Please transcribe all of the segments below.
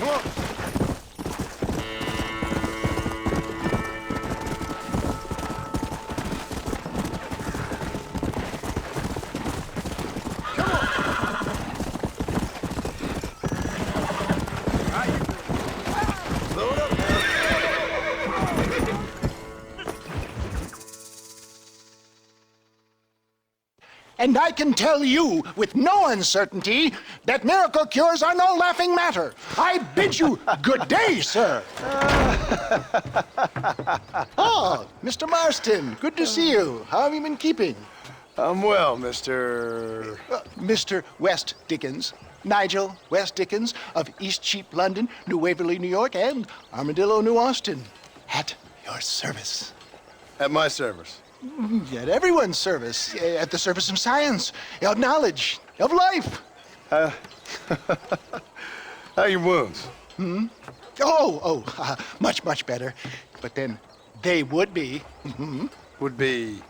Come on. And I can tell you with no uncertainty that miracle cures are no laughing matter. I bid you good day, sir. Oh, Mr. Marston, good to see you. How have you been keeping? I'm well, Mr. Mr. West Dickens. Nigel West Dickens of East Cheap, London, New Waverly, New York, and Armadillo, New Austin. At your service. At my service. At everyone's service. At the service of science, of knowledge, of life. How are your wounds? Much, much better. But then they would be. Would be...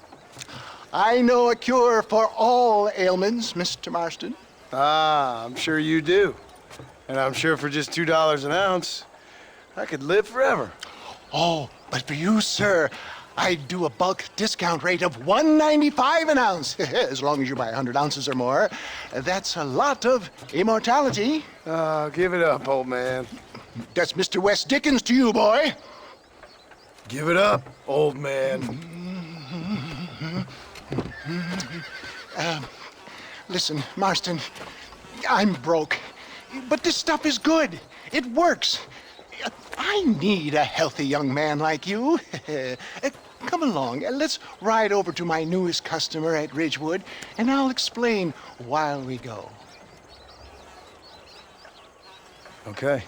I know a cure for all ailments, Mr. Marston. Ah, I'm sure you do. And I'm sure for just $2 an ounce, I could live forever. Oh, but for you, sir, I'd do a bulk discount rate of $1.95 an ounce, as long as you buy 100 ounces or more. That's a lot of immortality. Give it up, old man. That's Mr. West Dickens to you, boy. Give it up, old man. Listen, Marston, I'm broke, but this stuff is good. It works. I need a healthy young man like you. Come along, let's ride over to my newest customer at Ridgewood, and I'll explain while we go. Okay.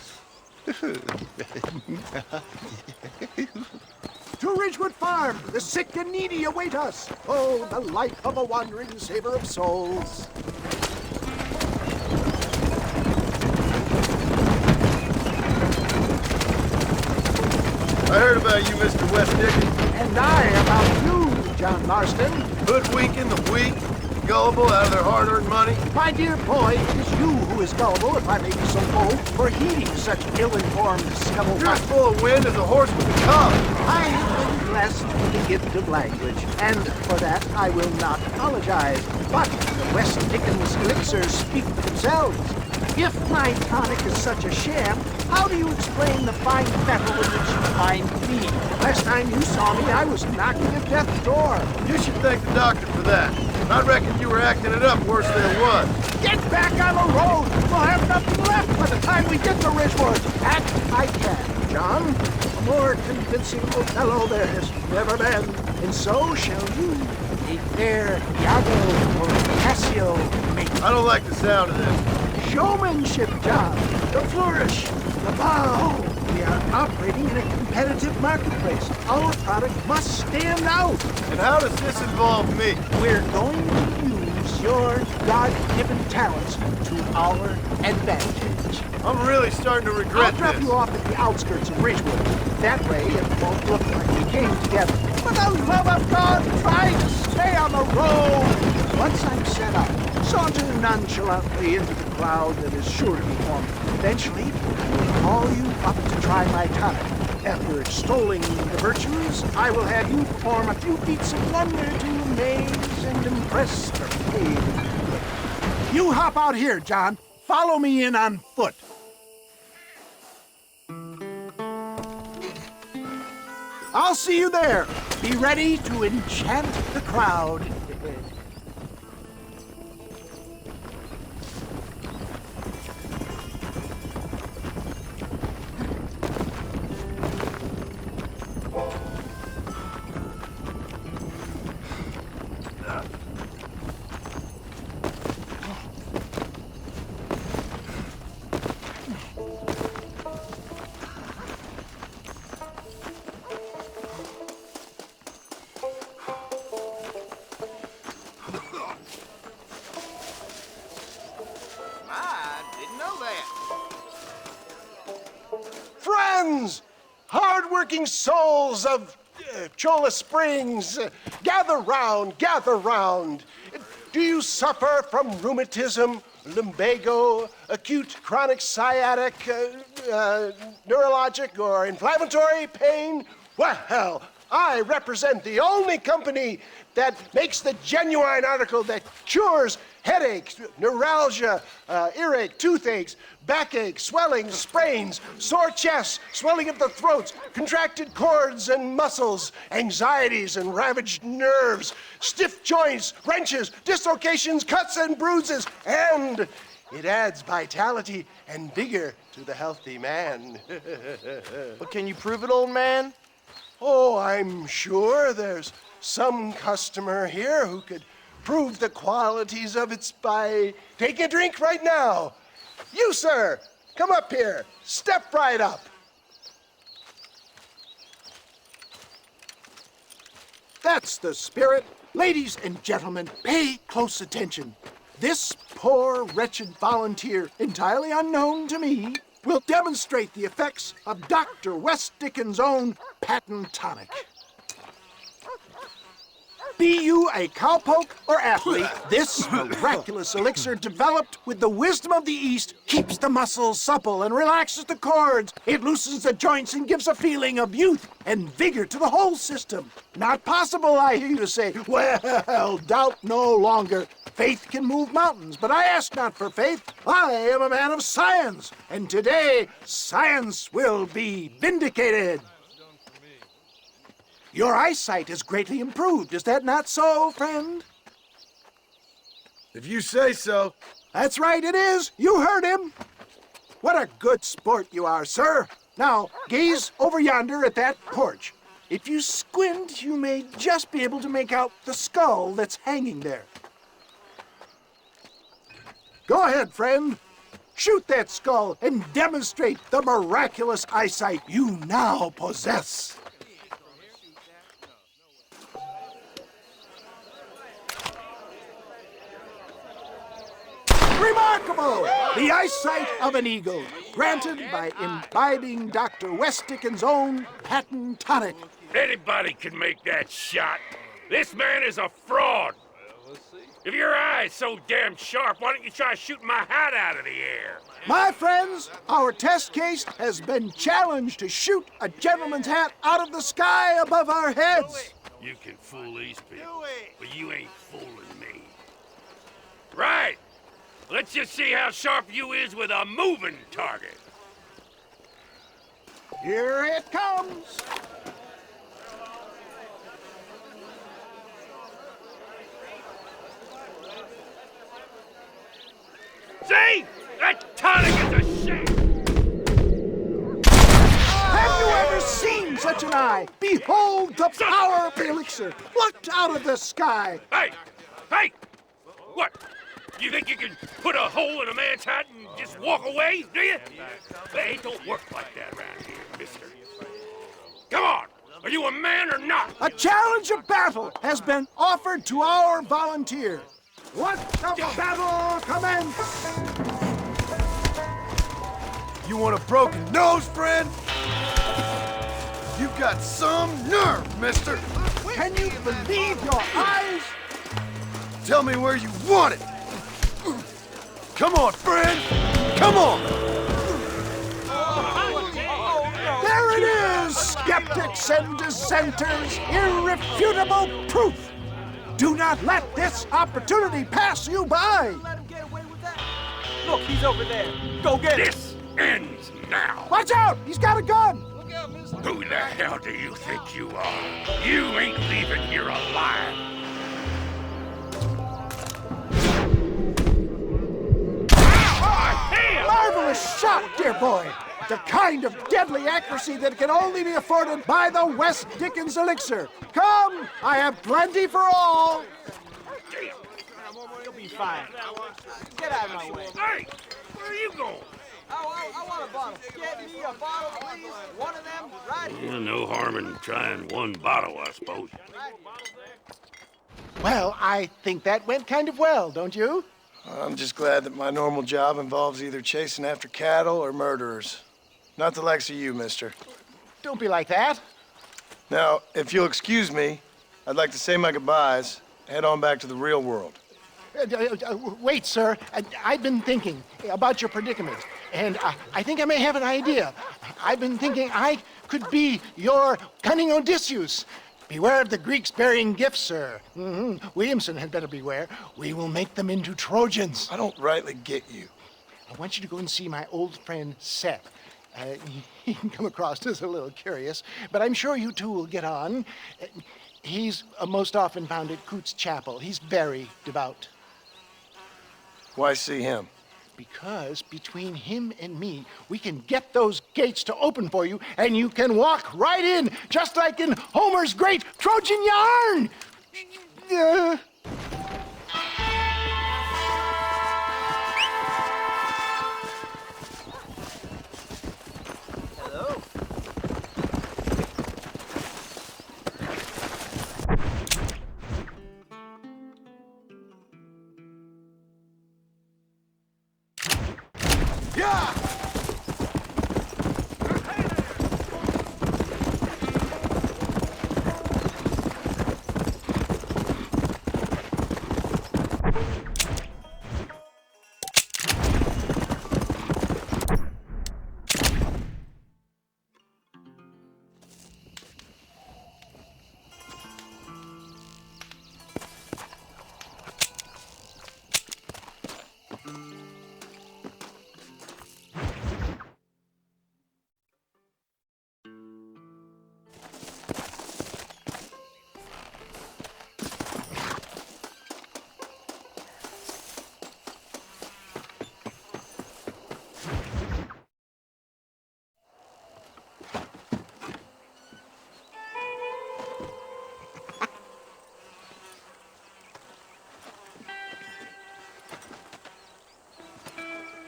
To Ridgewood Farm, the sick and needy await us. Oh, the life of a wandering saver of souls. I heard about you, Mr. West Dickens. And I about you, John Marston. Hoodwinking the weak, gullible out of their hard-earned money. My dear boy, it is you who is gullible, if I may be so bold, for heeding such ill-informed scuttle. You're as full of wind as a horse with a cob. I have been blessed with the gift of language, and for that I will not apologize. But the West Dickens elixirs speak for themselves. If my tonic is such a sham, how do you explain the fine metal in which you find me? Last time you saw me, I was knocking at death's door. You should thank the doctor for that. I reckon you were acting it up worse than it was. Get back on the road! We'll have nothing left by the time we get to Ridgewood. That I can, John. A more convincing Othello there has never been. And so shall you. A fair Iago or Cassio make. I don't like the sound of this. Showmanship, John. The flourish, the bow. We are operating in a competitive marketplace. Our product must stand out. And how does this involve me? We're going to use your God-given talents to our advantage. I'm really starting to I'll regret drop this. you off at the outskirts of Ridgewood. That way, it won't look like we came together. For the love of God, try to stay on the road. Once I'm set up, saunter nonchalantly into the crowd that is sure to be forming. Eventually, I will call you up to try my tonic. After extolling the virtues, I will have you perform a few feats of wonder to amaze and impress the page. You hop out here, John. Follow me in on foot. I'll see you there. Be ready to enchant the crowd. Friends, hard-working souls of Cholla Springs, gather round, gather round. Do you suffer from rheumatism lumbago, acute chronic sciatic, neurologic, or inflammatory pain? Well, I represent the only company that makes the genuine article that cures headaches, neuralgia, earache, toothaches, backache, swelling, sprains, sore chests, swelling of the throats, contracted cords and muscles, anxieties and ravaged nerves, stiff joints, wrenches, dislocations, cuts and bruises, and it adds vitality and vigor to the healthy man. But can you prove it, old man? Oh, I'm sure there's some customer here who could prove the qualities of it by taking a drink right now. You, sir, come up here. Step right up. That's the spirit. Ladies and gentlemen, pay close attention. This poor, wretched volunteer, entirely unknown to me, will demonstrate the effects of Dr. West Dickens' own patent tonic. Be you a cowpoke or athlete, this miraculous elixir developed with the wisdom of the East keeps the muscles supple and relaxes the cords. It loosens the joints and gives a feeling of youth and vigor to the whole system. Not possible, I hear you say. Well, doubt no longer. Faith can move mountains, but I ask not for faith. I am a man of science, and today science will be vindicated. Your eyesight is greatly improved. Is that not so, friend? If you say so. That's right, it is. You heard him. What a good sport you are, sir. Now, gaze over yonder at that porch. If you squint, you may just be able to make out the skull that's hanging there. Go ahead, friend. Shoot that skull and demonstrate the miraculous eyesight you now possess. Remarkable! The eyesight of an eagle, granted by imbibing Dr. West Dickens' own patent tonic. Anybody can make that shot. This man is a fraud. If your eye's so damn sharp, why don't you try shooting my hat out of the air? My friends, our test case has been challenged to shoot a gentleman's hat out of the sky above our heads. You can fool these people, but you ain't fooling me. Right. Let's just see how sharp you is with a moving target. Here it comes. See? That tonic is a shame! Have you ever seen such an eye? Behold the power of the elixir, plucked out of the sky. Hey! Hey! What? You think you can put a hole in a man's hat and just walk away, do you? Hey, it don't work like that around here, mister. Come on! Are you a man or not? A challenge of battle has been offered to our volunteer. Let the battle commence! You want a broken nose, friend? You've got some nerve, mister. Can you believe your eyes? Tell me where you want it. Come on, friend. Come on. There it is, skeptics and dissenters, irrefutable proof. Do not let this opportunity pass you by. Let him get away with that. Look, he's over there. Go get him. This ends now. Watch out, he's got a gun. Who the hell do you think you are? You ain't leaving here alive. Marvelous shot, dear boy. The kind of deadly accuracy that can only be afforded by the West Dickens elixir. Come, I have plenty for all. You'll be fine. Get out of my way. Hey, where are you going? I want a bottle. Get me a bottle, please. One of them, right here. No harm in trying one bottle, I suppose. Well, I think that went kind of well, don't you? I'm just glad that my normal job involves either chasing after cattle or murderers. Not the likes of you, mister. Don't be like that. Now, if you'll excuse me, I'd like to say my goodbyes, head on back to the real world. Wait, sir. I've been thinking about your predicament, and I think I may have an idea. I've been thinking I could be your cunning Odysseus. Beware of the Greeks bearing gifts, sir. Williamson had better beware. We will make them into Trojans. I don't rightly get you. I want you to go and see my old friend Seth. He can come across as a little curious, but I'm sure you two will get on. He's most often found at Coots Chapel. He's very devout. Why see him? Because between him and me, we can get those gates to open for you, and you can walk right in, just like in Homer's great Trojan yarn! Hello.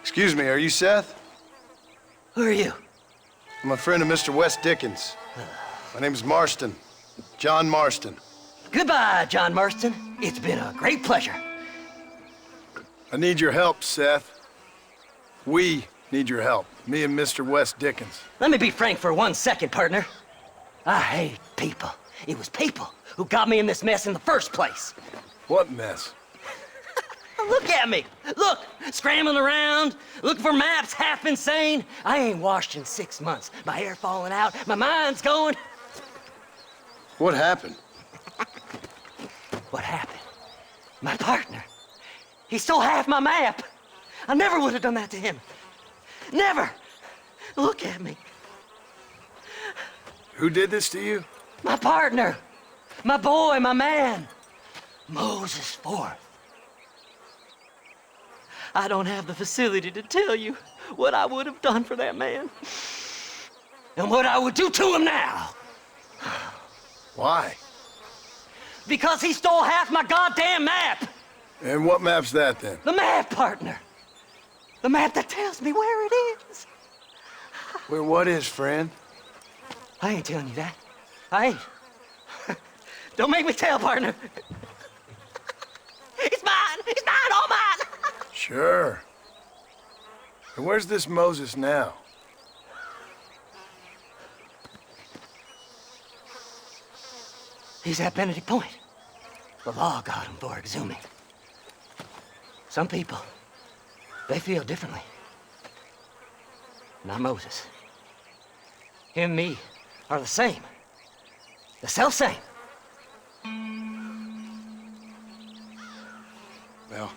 Excuse me, are you Seth? Who are you? I'm a friend of Mr. Wes Dickens. My name's Marston. John Marston. Goodbye, John Marston. It's been a great pleasure. I need your help, Seth. We need your help. Me and Mr. Wes Dickens. Let me be frank for 1 second, partner. I hate people. It was people who got me in this mess in the first place. What mess? Look at me. Look, scrambling around, looking for maps, half insane. I ain't washed in 6 months. My hair falling out, my mind's going. What happened? What happened? My partner. He stole half my map. I never would have done that to him. Never. Look at me. Who did this to you? My partner. My boy, my man. Moses Forth. I don't have the facility to tell you what I would have done for that man. And what I would do to him now. Why? Because he stole half my goddamn map. And what map's that then? The map, partner. The map that tells me where it is. Where what is, friend? I ain't telling you that. I ain't. Don't make me tell, partner. It's mine. It's mine, all mine. Sure. And where's this Moses now? He's at Benedict Point. The law got him for exhuming. Some people, they feel differently. Not Moses. Him and me are the same. The self-same. Well,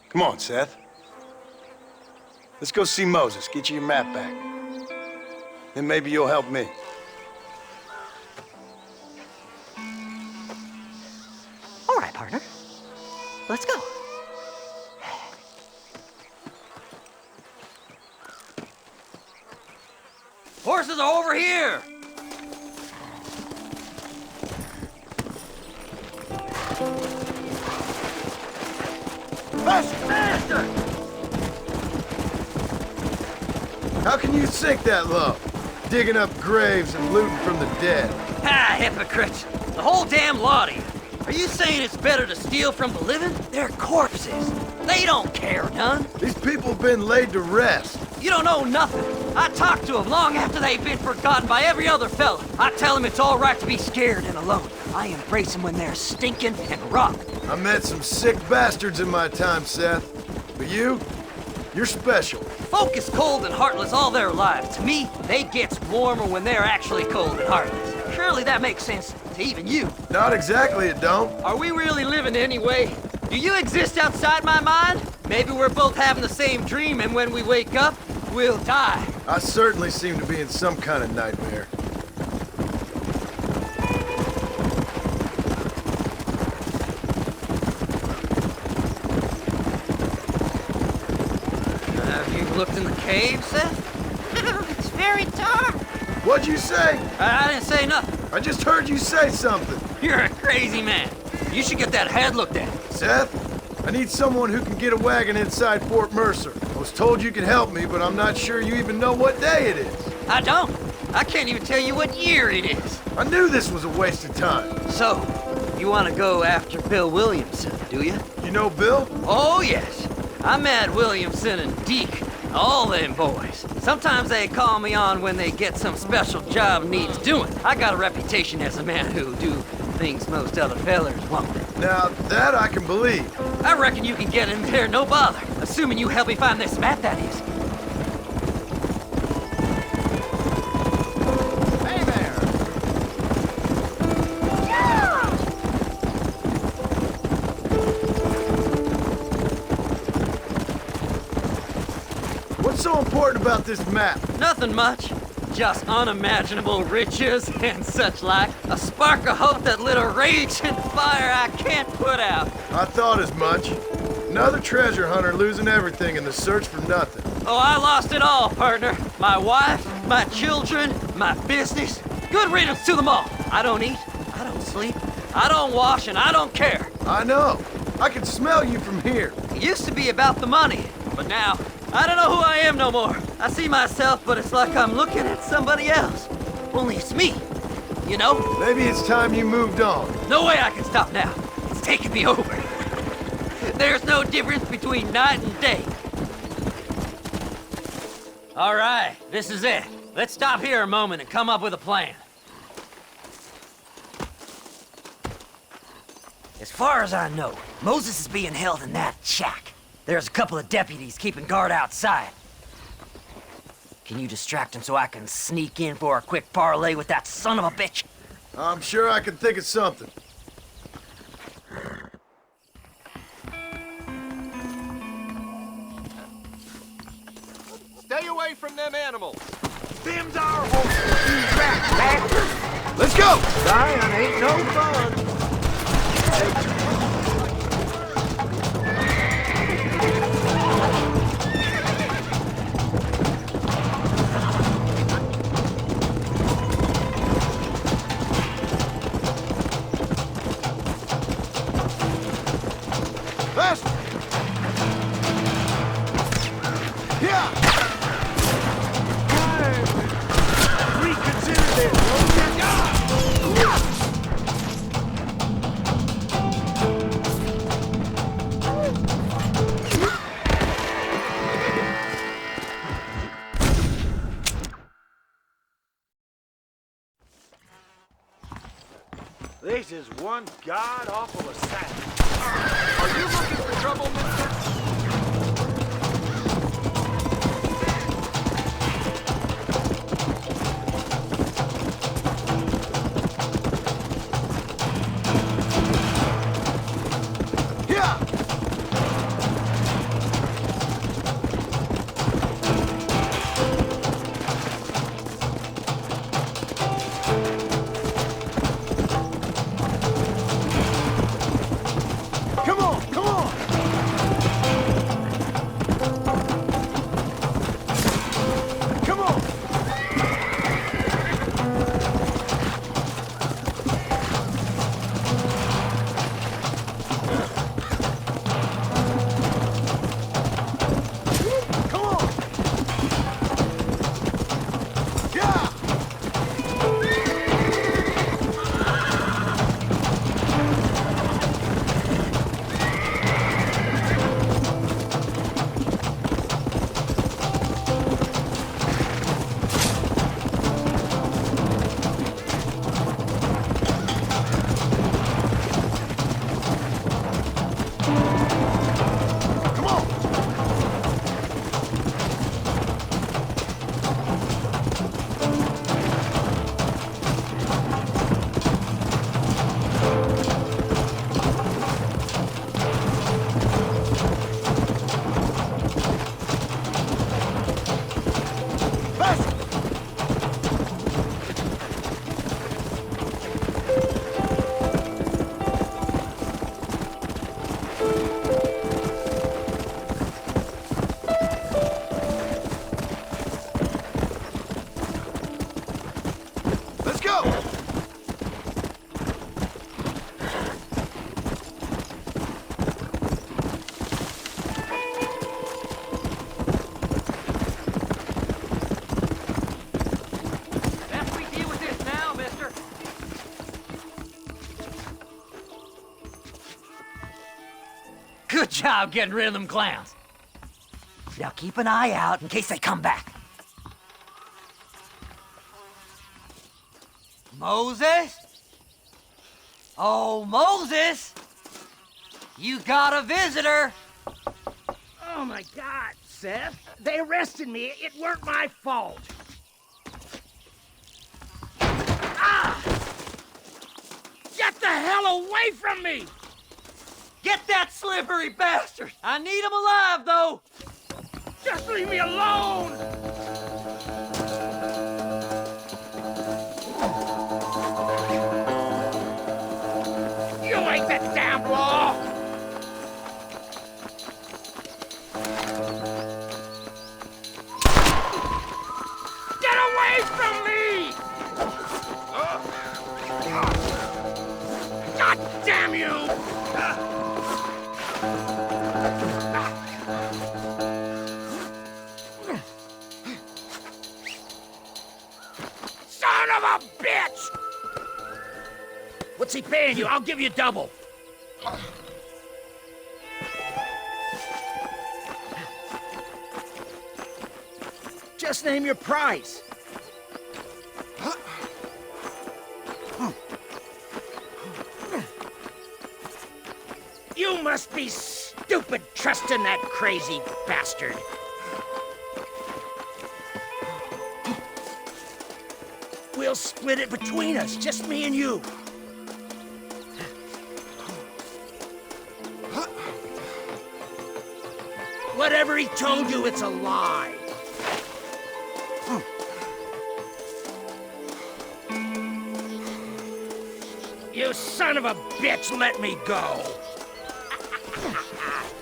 come on, Seth. Let's go see Moses, get you your map back. Then maybe you'll help me. All right, partner. Let's go. Horses are over here. Master! How can you sink that low? Digging up graves and looting from the dead. Ah, hypocrite! The whole damn lot of you. Are you saying it's better to steal from the living? They're corpses. They don't care none. These people have been laid to rest. You don't know nothing. I talk to them long after they've been forgotten by every other fella. I tell them it's all right to be scared and alone. I embrace them when they're stinking and rotten. I met some sick bastards in my time, Seth. But you're special. Folk is cold and heartless all their lives. To me, they gets warmer when they're actually cold and heartless. Surely that makes sense to even you. Not exactly, it don't. Are we really living anyway? Do you exist outside my mind? Maybe we're both having the same dream, and when we wake up, we'll die. I certainly seem to be in some kind of nightmare. Have you looked in the cave, Seth? It's very dark. What'd you say? I didn't say nothing. I just heard you say something. You're a crazy man. You should get that head looked at. Seth, I need someone who can get a wagon inside Fort Mercer. I was told you could help me, but I'm not sure you even know what day it is. I don't. I can't even tell you what year it is. I knew this was a waste of time. So, you want to go after Bill Williamson, do you? You know Bill? Oh, yes. I met Williamson and Deke, all them boys. Sometimes they call me on when they get some special job needs doing. I got a reputation as a man who'll do things most other fellers won't. Now, that I can believe. I reckon you can get in there, no bother. Assuming you help me find this map, that is. Hey there. What's so important about this map? Nothing much. Just unimaginable riches and such like. A spark of hope that lit a raging fire I can't put out. I thought as much. Another treasure hunter losing everything in the search for nothing. Oh, I lost it all, partner. My wife, my children, my business. Good riddance to them all. I don't eat, I don't sleep, I don't wash, and I don't care. I know. I can smell you from here. It used to be about the money, but now, I don't know who I am no more. I see myself, but it's like I'm looking at somebody else. Only it's me, you know? Maybe it's time you moved on. No way I can stop now. It's taking me over. There's no difference between night and day. All right, this is it. Let's stop here a moment and come up with a plan. As far as I know, Moses is being held in that shack. There's a couple of deputies keeping guard outside. Can you distract him so I can sneak in for a quick parlay with that son of a bitch? I'm sure I can think of something. Stay away from them animals. Them's our horses, you rat bastard. Let's go! Dying ain't no fun. Fast! Yeah! Reconsider this, won't you? This is one god-awful assassin. Are you looking for trouble, mister? Yeah! Come on, come on! job getting rid of them clowns. Now keep an eye out in case they come back. Moses? Oh, Moses! You got a visitor! Oh my God, Seth. They arrested me. It weren't my fault. Ah! Get the hell away from me! Get that slippery bastard! I need him alive, though! Just leave me alone! You ain't the damn law! Get away from me! God damn you! Son of a bitch! What's he paying you? I'll give you double. Just name your price. You must be stupid trusting that crazy bastard. We'll split it between us, just me and you. Whatever he told you, it's a lie. You son of a bitch, let me go.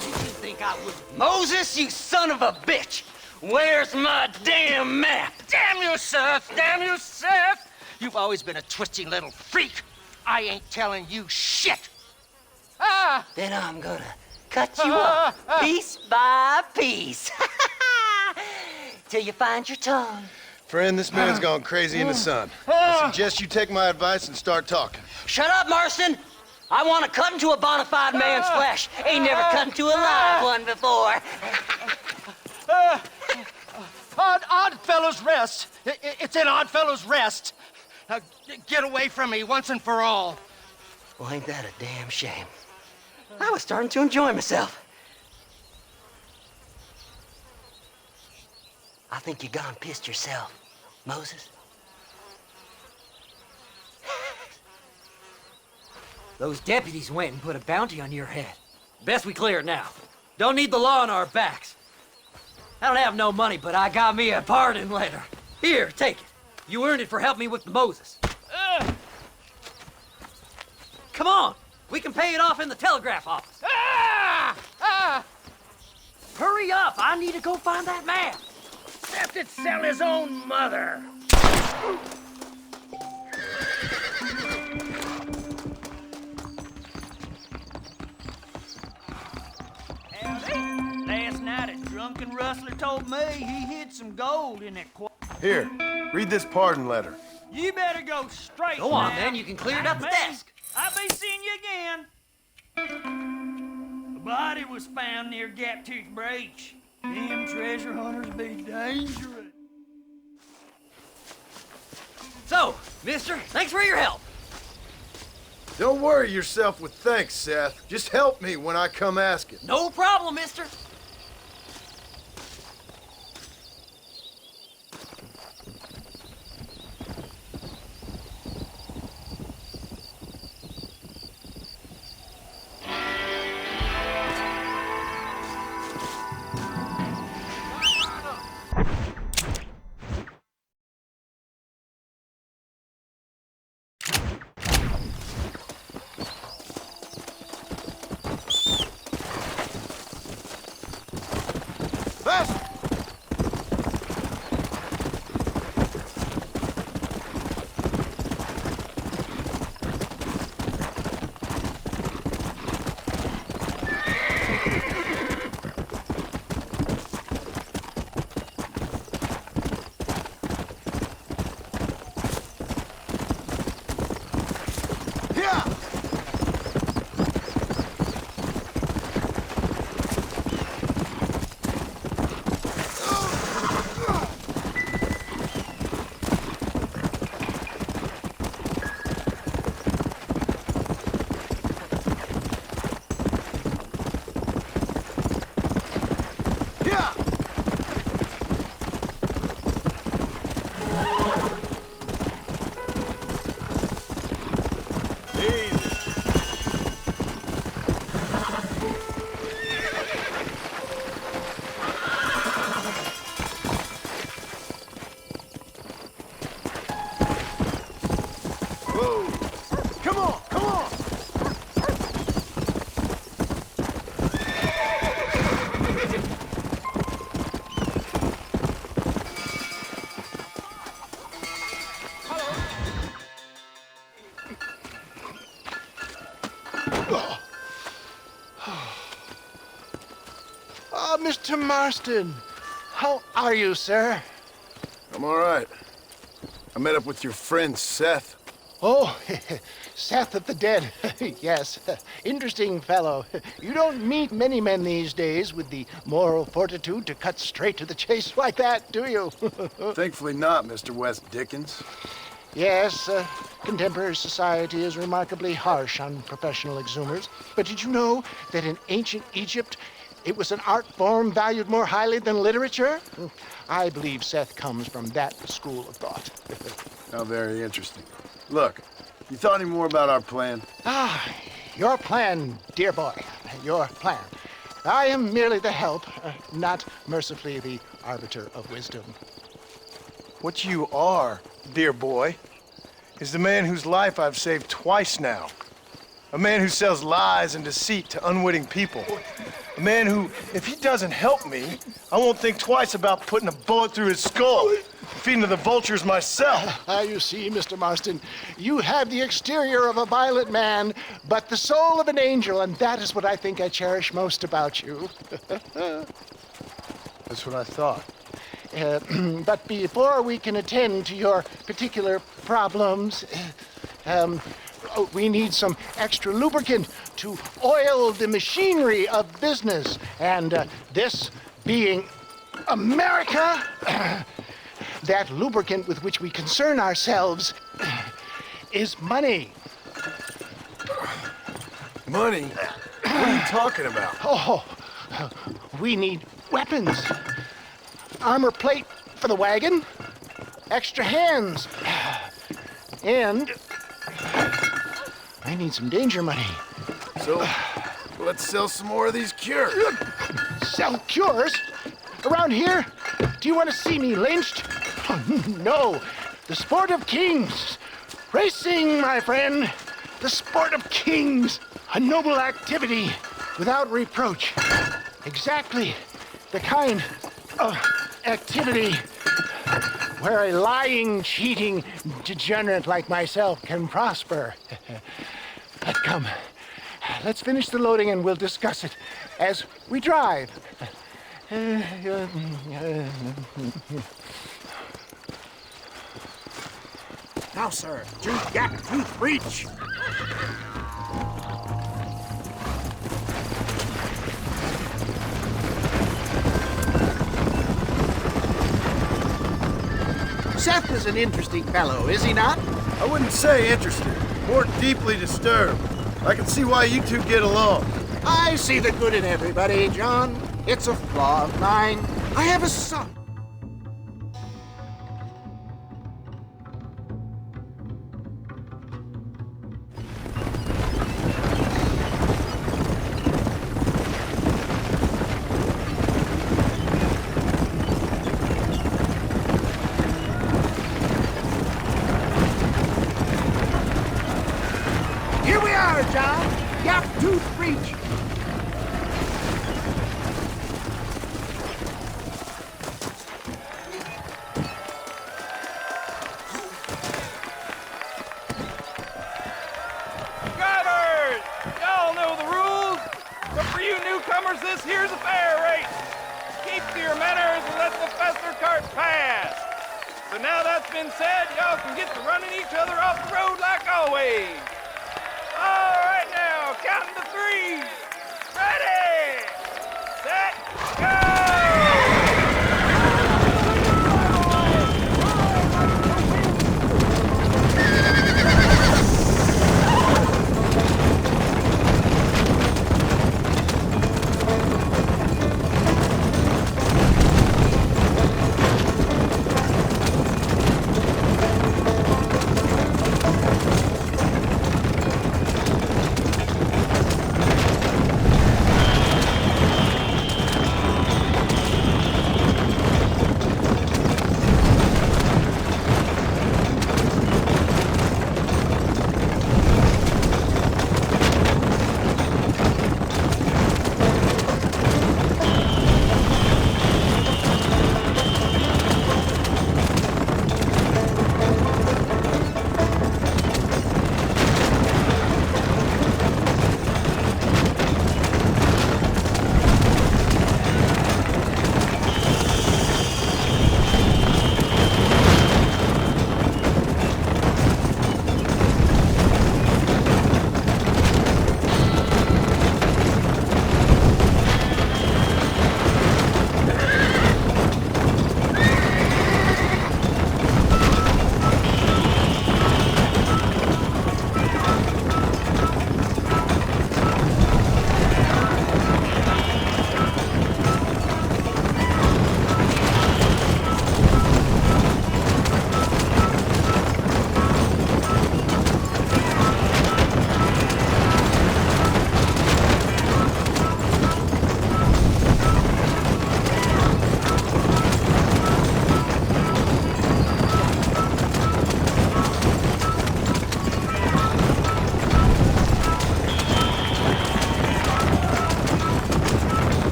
You think I would... Moses, you son of a bitch! Where's my damn map? Damn you, Seth! Damn you, Seth! You've always been a twisting little freak. I ain't telling you shit. Ah! Then I'm gonna cut you up piece by piece. Till you find your tongue. Friend, this man's gone crazy in the sun. I suggest you take my advice and start talking. Shut up, Marston! I want to cut into a bona fide man's flesh. Ain't never cut into a live one before. Oddfellows Rest. It's in Oddfellows Rest. Now, get away from me once and for all. Well, ain't that a damn shame? I was starting to enjoy myself. I think you gone pissed yourself, Moses. Those deputies went and put a bounty on your head. Best we clear it now. Don't need the law on our backs. I don't have no money, but I got me a pardon letter. Here, take it. You earned it for helping me with the Moses. Come on, we can pay it off in the telegraph office. Hurry up, I need to go find that man. Seth would sell his own mother. Last night a drunken rustler told me he hid some gold in that Here, read this pardon letter. You better go straight. Go on, now. then, you can clear it up the Me, desk. I'll be seeing you again. The body was found near Gap Tooth Breach. Them treasure hunters be dangerous. So, mister, thanks for your help. Don't worry yourself with thanks, Seth. Just help me when I come asking. No problem, mister. Yeah! Whoa! Come on, come on! Oh, Mr. Marston. How are you, sir? I'm all right. I met up with your friend, Seth. Oh, Seth of the Dead. Yes, interesting fellow. You don't meet many men these days with the moral fortitude to cut straight to the chase like that, do you? Thankfully not, Mr. West Dickens. Yes, contemporary society is remarkably harsh on professional exhumers. But did you know that in ancient Egypt, it was an art form valued more highly than literature? I believe Seth comes from that school of thought. How very interesting. Look, you thought any more about our plan? Your plan, dear boy, your plan. I am merely the help, not mercifully the arbiter of wisdom. What you are, dear boy, is the man whose life I've saved twice now. A man who sells lies and deceit to unwitting people. A man who, if he doesn't help me, I won't think twice about putting a bullet through his skull, feeding to the vultures myself. You see, Mr. Marston, you have the exterior of a violent man, but the soul of an angel, and that is what I think I cherish most about you. That's what I thought. But before we can attend to your particular problems, we need some extra lubricant to oil the machinery of business. And this being America, that lubricant with which we concern ourselves is money. Money? What are you talking about? Oh, we need weapons. Armor plate for the wagon, extra hands, and I need some danger money. So, let's sell some more of these cures. Sell cures? Around here? Do you want to see me lynched? Oh, no. The sport of kings. Racing, my friend. The sport of kings. A noble activity without reproach. Exactly the kind of activity where a lying, cheating degenerate like myself can prosper. But come, let's finish the loading and we'll discuss it as we drive. Now, sir, to Gap-Tooth Breach. Seth is an interesting fellow, is he not? I wouldn't say interested, more deeply disturbed. I can see why you two get along. I see the good in everybody, John. It's a flaw of mine. I have a son. Here we are, John. Gap-Tooth Breach. Drivers! Y'all know the rules, but for you newcomers, this here's a fair race. Keep to your manners and let the faster cart pass. So now that's been said, y'all can get to running each other off the road like always. All right now, counting to three. Ready, set, go!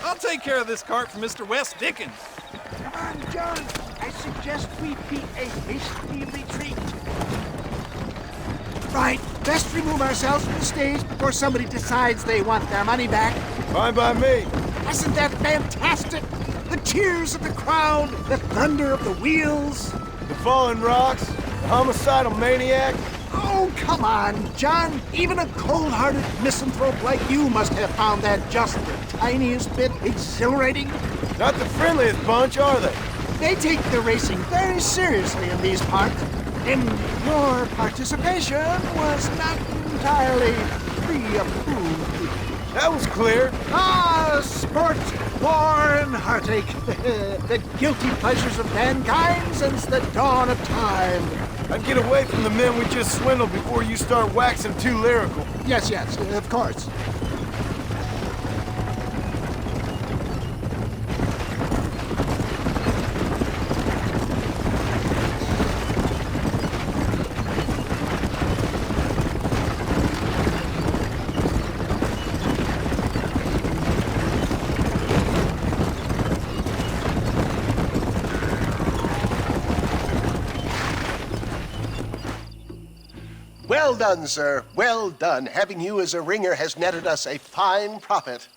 I'll take care of this cart for Mr. Wes Dickens. Come on, John. I suggest we beat a hasty retreat. Right, best remove ourselves from the stage before somebody decides they want their money back. Fine by me. Isn't that fantastic? The cheers of the crowd, the thunder of the wheels. The falling rocks, the homicidal maniac. Oh, come on, John. Even a cold-hearted misanthrope like you must have found that just the tiniest bit exhilarating. Not the friendliest bunch, are they? They take the racing very seriously in these parts, and your participation was not entirely pre-approved. That was clear. Ah, sport, war, and heartache. The guilty pleasures of mankind since the dawn of time. I'd get away from the men we just swindled before you start waxing too lyrical. Yes, of course. Well done, sir. Well done. Having you as a ringer has netted us a fine profit.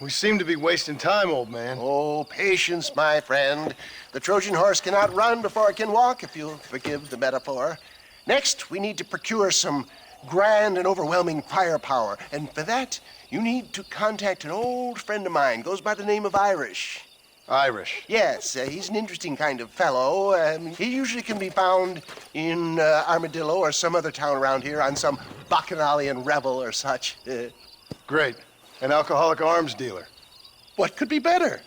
We seem to be wasting time, old man. Oh, patience, my friend. The Trojan horse cannot run before it can walk, if you'll forgive the metaphor. Next, we need to procure some grand and overwhelming firepower. And for that, you need to contact an old friend of mine. Goes by the name of Irish. Irish. Yes, he's an interesting kind of fellow. He usually can be found in Armadillo or some other town around here on some bacchanalian revel or such. Great. An alcoholic arms dealer. What could be better?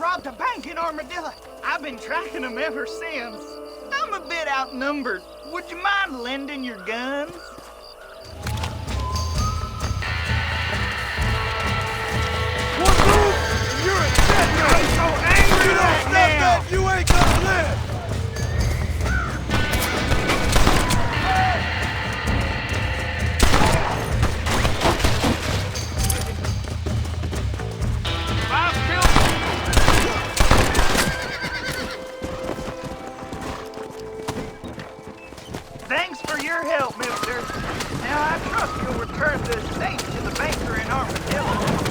robbed a bank in Armadillo. I've been tracking them ever since. I'm a bit outnumbered. Would you mind lending your guns? One move, and you're a dead man! I'm so angry You don't right stop now! that, you ain't gonna live! Thanks for your help, mister. Now I trust you'll return the estate to the banker in Armadillo.